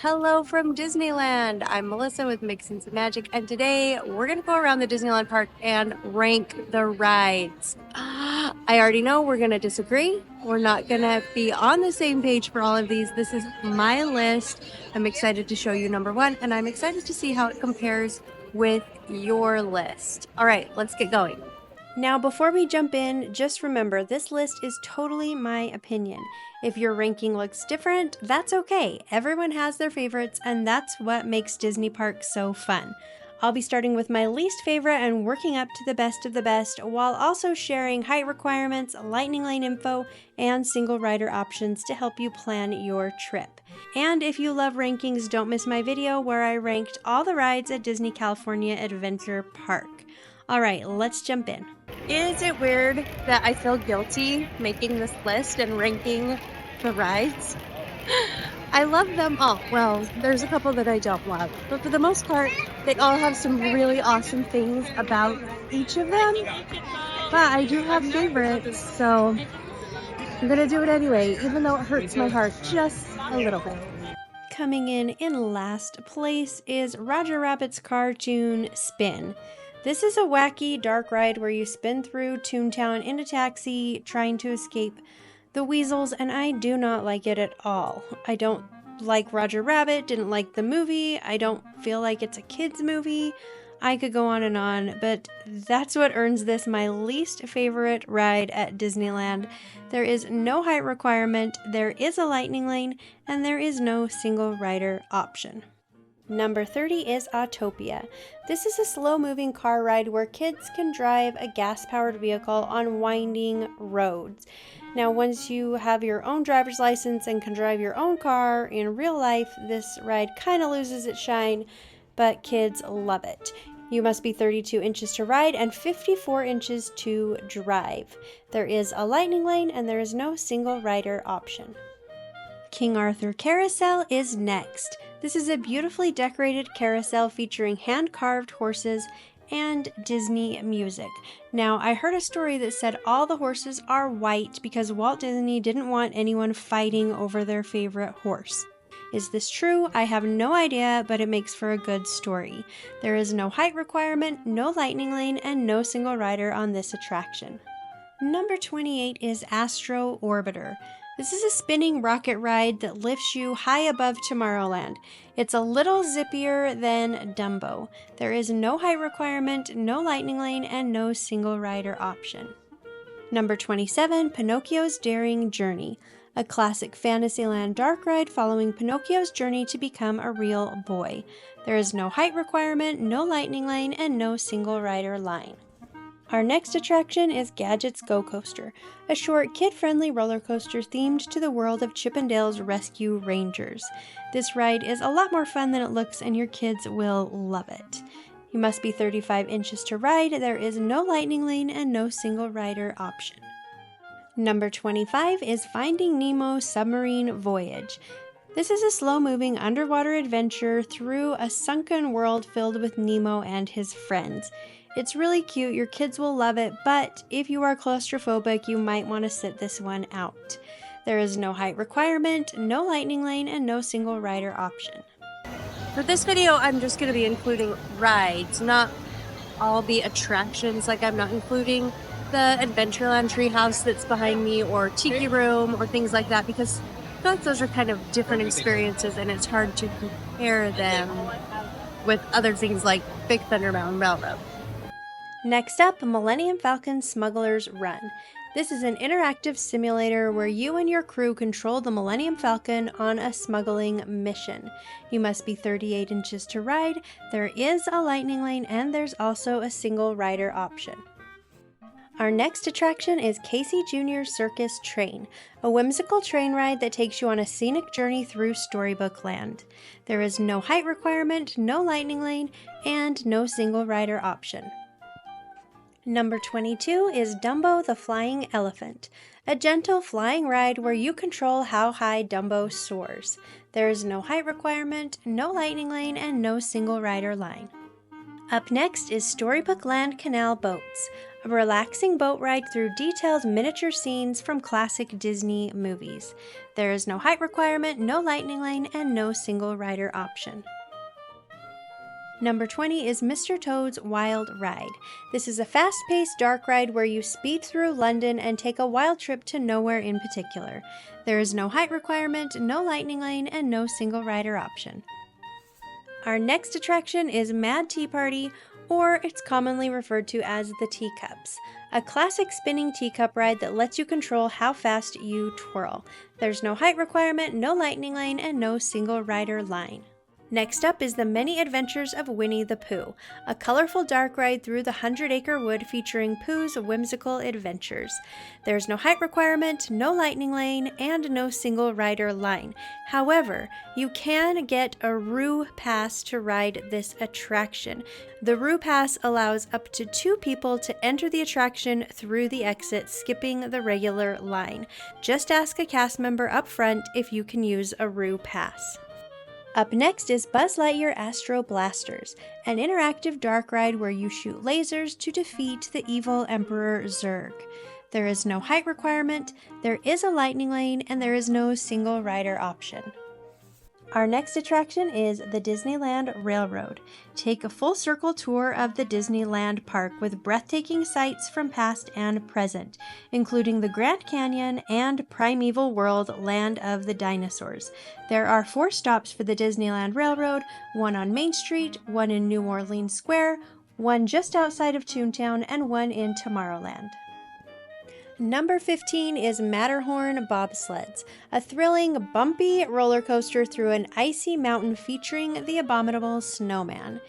Hello from Disneyland. I'm Melissa with Mixing Some Magic, and today we're gonna go around the Disneyland Park and rank the rides. I already know we're gonna disagree. We're not gonna be on the same page for all of these. This is my list. I'm excited to show you number one, and I'm excited to see how it compares with your list. All right, let's get going. Now, before we jump in, just remember this list is totally my opinion. If your ranking looks different, that's okay. Everyone has their favorites, and that's what makes Disney Park so fun. I'll be starting with my least favorite and working up to the best of the best, while also sharing height requirements, lightning lane info, and single rider options to help you plan your trip. And if you love rankings, don't miss my video where I ranked all the rides at Disney California Adventure Park. All right, let's jump in. Is it weird that I feel guilty making this list and ranking the rides? I love them all. Well, there's a couple that I don't love, but for the most part, they all have some really awesome things about each of them. But I do have favorites, so I'm gonna do it anyway, even though it hurts my heart just a little bit. Coming in last place is Roger Rabbit's Cartoon Spin. This is a wacky dark ride where you spin through Toontown in a taxi trying to escape the weasels, and I do not like it at all. I don't like Roger Rabbit, didn't like the movie, I don't feel like it's a kid's movie. I could go on, but that's what earns this my least favorite ride at Disneyland. There is no height requirement, there is a lightning lane, and there is no single rider option. Number 30 is Autopia. This is a slow-moving car ride where kids can drive a gas-powered vehicle on winding roads. Now, once you have your own driver's license and can drive your own car in real life, this ride kind of loses its shine, but kids love it. You must be 32 inches to ride and 54 inches to drive. There is a lightning lane and there is no single rider option. King Arthur Carousel is next. This is a beautifully decorated carousel featuring hand-carved horses and Disney music. Now, I heard a story that said all the horses are white because Walt Disney didn't want anyone fighting over their favorite horse. Is this true? I have no idea, but it makes for a good story. There is no height requirement, no lightning lane, and no single rider on this attraction. Number 28 is Astro Orbiter. This is a spinning rocket ride that lifts you high above Tomorrowland. It's a little zippier than Dumbo. There is no height requirement, no lightning lane, and no single rider option. Number 27, Pinocchio's Daring Journey. A classic Fantasyland dark ride following Pinocchio's journey to become a real boy. There is no height requirement, no lightning lane, and no single rider line. Our next attraction is Gadget's Go Coaster, a short, kid-friendly roller coaster themed to the world of Chip 'n Dale's Rescue Rangers. This ride is a lot more fun than it looks, and your kids will love it. You must be 35 inches to ride, there is no lightning lane, and no single rider option. Number 25 is Finding Nemo Submarine Voyage. This is a slow-moving underwater adventure through a sunken world filled with Nemo and his friends. It's really cute, your kids will love it, but if you are claustrophobic, you might want to sit this one out. There is no height requirement, no lightning lane, and no single rider option. For this video, I'm just going to be including rides, not all the attractions. Like, I'm not including the Adventureland treehouse that's behind me, or Tiki Room, or things like that, because I feel like those are kind of different experiences, and it's hard to compare them with other things like Big Thunder Mountain Railroad. Next up, Millennium Falcon Smuggler's Run. This is an interactive simulator where you and your crew control the Millennium Falcon on a smuggling mission. You must be 38 inches to ride, there is a lightning lane, and there's also a single rider option. Our next attraction is Casey Jr.'s Circus Train, a whimsical train ride that takes you on a scenic journey through Storybook Land. There is no height requirement, no lightning lane, and no single rider option. Number 22 is Dumbo the Flying Elephant, a gentle flying ride where you control how high Dumbo soars. There is no height requirement, no lightning lane, and no single rider line. Up next is Storybook Land Canal Boats, a relaxing boat ride through detailed miniature scenes from classic Disney movies. There is no height requirement, no lightning lane, and no single rider option. Number 20 is Mr. Toad's Wild Ride. This is a fast-paced dark ride where you speed through London and take a wild trip to nowhere in particular. There is no height requirement, no lightning lane, and no single rider option. Our next attraction is Mad Tea Party, or it's commonly referred to as the Teacups, a classic spinning teacup ride that lets you control how fast you twirl. There's no height requirement, no lightning lane, and no single rider line. Next up is the Many Adventures of Winnie the Pooh, a colorful dark ride through the 100-acre wood featuring Pooh's whimsical adventures. There's no height requirement, no lightning lane, and no single rider line. However, you can get a Roo Pass to ride this attraction. The Roo Pass allows up to 2 people to enter the attraction through the exit, skipping the regular line. Just ask a cast member up front if you can use a Roo Pass. Up next is Buzz Lightyear Astro Blasters, an interactive dark ride where you shoot lasers to defeat the evil Emperor Zurg. There is no height requirement, there is a lightning lane, and there is no single rider option. Our next attraction is the Disneyland Railroad. Take a full circle tour of the Disneyland Park with breathtaking sights from past and present, including the Grand Canyon and Primeval World, Land of the Dinosaurs. There are 4 stops for the Disneyland Railroad, 1 on Main Street, 1 in New Orleans Square, 1 just outside of Toontown, and 1 in Tomorrowland. Number 15 is Matterhorn Bobsleds, a thrilling, bumpy roller coaster through an icy mountain featuring the abominable snowman.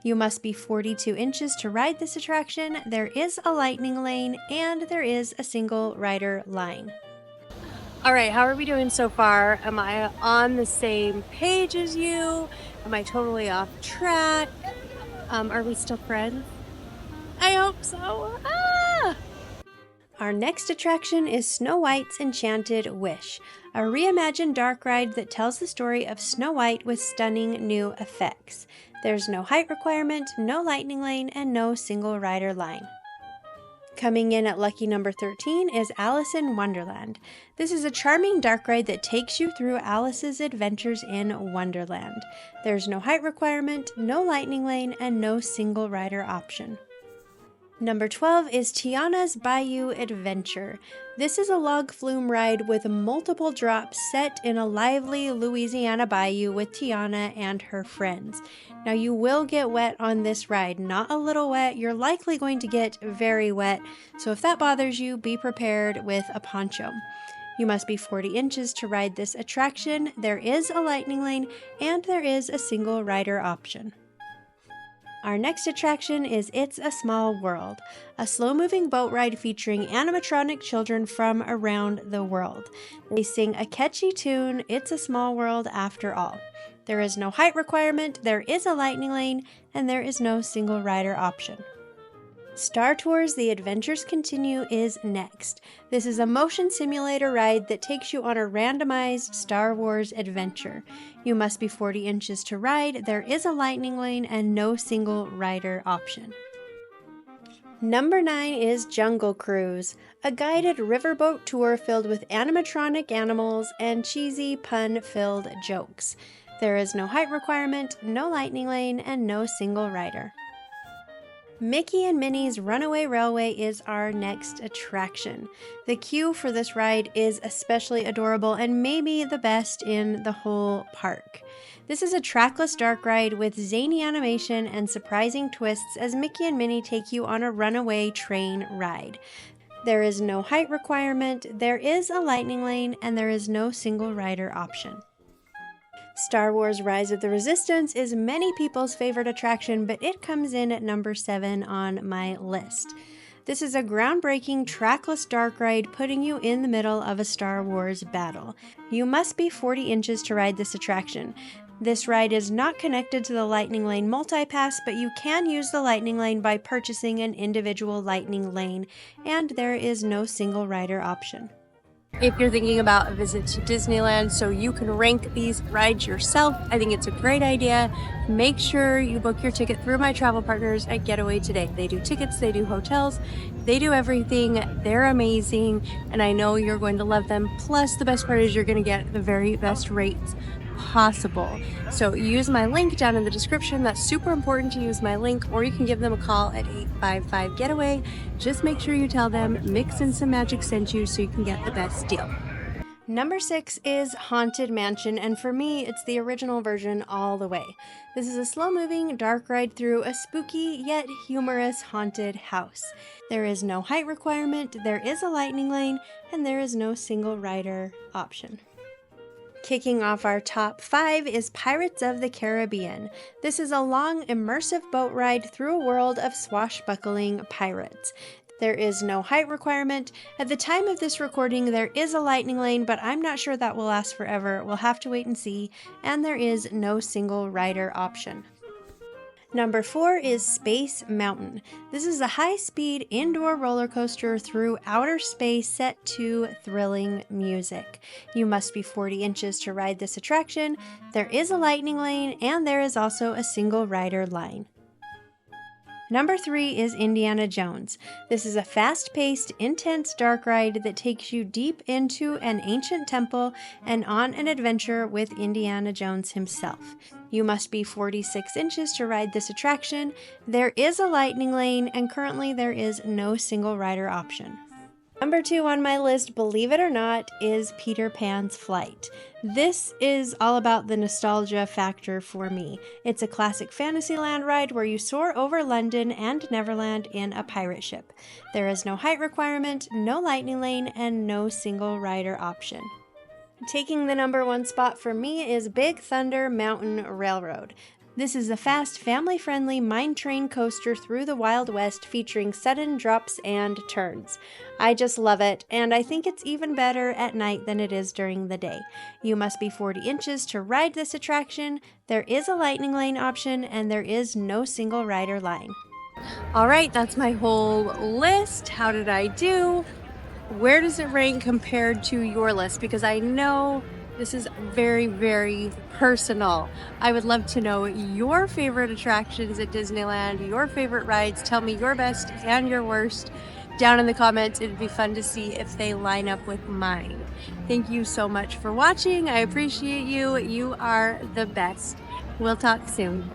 You must be 42 inches to ride this attraction, there is a lightning lane, and there is a single rider line. All right, how are we doing so far? Am I on the same page as you? Am I totally off track? Are we still friends? I hope so. Ah! Our next attraction is Snow White's Enchanted Wish, a reimagined dark ride that tells the story of Snow White with stunning new effects. There's no height requirement, no lightning lane, and no single rider line. Coming in at lucky number 13 is Alice in Wonderland. This is a charming dark ride that takes you through Alice's adventures in Wonderland. There's no height requirement, no lightning lane, and no single rider option. Number 12 is Tiana's Bayou Adventure. This is a log flume ride with multiple drops set in a lively Louisiana bayou with Tiana and her friends. Now you will get wet on this ride, not a little wet, you're likely going to get very wet, so if that bothers you, be prepared with a poncho. You must be 40 inches to ride this attraction, there is a lightning lane, and there is a single rider option. Our next attraction is It's a Small World, a slow-moving boat ride featuring animatronic children from around the world. They sing a catchy tune, It's a Small World After All. There is no height requirement, there is a lightning lane, and there is no single rider option. Star Tours The Adventures Continue is next. This is a motion simulator ride that takes you on a randomized Star Wars adventure. You must be 40 inches to ride, there is a lightning lane, and no single rider option. Number 9 is Jungle Cruise, a guided riverboat tour filled with animatronic animals and cheesy pun-filled jokes. There is no height requirement, no lightning lane, and no single rider. Mickey and Minnie's Runaway Railway is our next attraction. The queue for this ride is especially adorable and maybe the best in the whole park. This is a trackless dark ride with zany animation and surprising twists as Mickey and Minnie take you on a runaway train ride. There is no height requirement, there is a lightning lane, and there is no single rider option. Star Wars Rise of the Resistance is many people's favorite attraction, but it comes in at number 7 on my list. This is a groundbreaking trackless dark ride putting you in the middle of a Star Wars battle. You must be 40 inches to ride this attraction. This ride is not connected to the Lightning Lane multi-pass, but you can use the Lightning Lane by purchasing an individual Lightning Lane, and there is no single rider option. if you're thinking about a visit to Disneyland so you can rank these rides yourself. I think it's a great idea. Make sure you book your ticket through my travel partners at Getaway Today. They do tickets, they do hotels, they do everything. They're amazing, and I know you're going to love them. Plus, the best part is you're going to get the very best rates possible. So use my link down in the description. That's super important to use my link, or you can give them a call at 855-GETAWAY. Just make sure you tell them Mix and Some Magic sent you so you can get the best deal. Number 6 is Haunted Mansion, and for me, it's the original version all the way. This is a slow-moving, dark ride through a spooky yet humorous haunted house. There is no height requirement, there is a lightning lane, and there is no single rider option. Kicking off our top 5 is Pirates of the Caribbean. This is a long, immersive boat ride through a world of swashbuckling pirates. There is no height requirement. At the time of this recording, there is a lightning lane, but I'm not sure that will last forever. We'll have to wait and see. And there is no single rider option. Number 4 is Space Mountain. This is a high-speed indoor roller coaster through outer space set to thrilling music. You must be 40 inches to ride this attraction. There is a lightning lane, and there is also a single rider line. Number 3 is Indiana Jones. This is a fast-paced, intense dark ride that takes you deep into an ancient temple and on an adventure with Indiana Jones himself. You must be 46 inches to ride this attraction. There is a lightning lane, and currently there is no single rider option. Number 2 on my list, believe it or not, is Peter Pan's Flight. This is all about the nostalgia factor for me. It's a classic Fantasyland ride where you soar over London and Neverland in a pirate ship. There is no height requirement, no lightning lane, and no single rider option. Taking the number 1 spot for me is Big Thunder Mountain Railroad. This is a fast, family-friendly mine train coaster through the Wild West featuring sudden drops and turns. I just love it, and I think it's even better at night than it is during the day. You must be 40 inches to ride this attraction, there is a lightning lane option, and there is no single rider line. All right, that's my whole list. How did I do? Where does it rank compared to your list? Because I know this is very, very personal. I would love to know your favorite attractions at Disneyland, your favorite rides. Tell me your best and your worst down in the comments. It'd be fun to see if they line up with mine. Thank you so much for watching. I appreciate you. You are the best. We'll talk soon.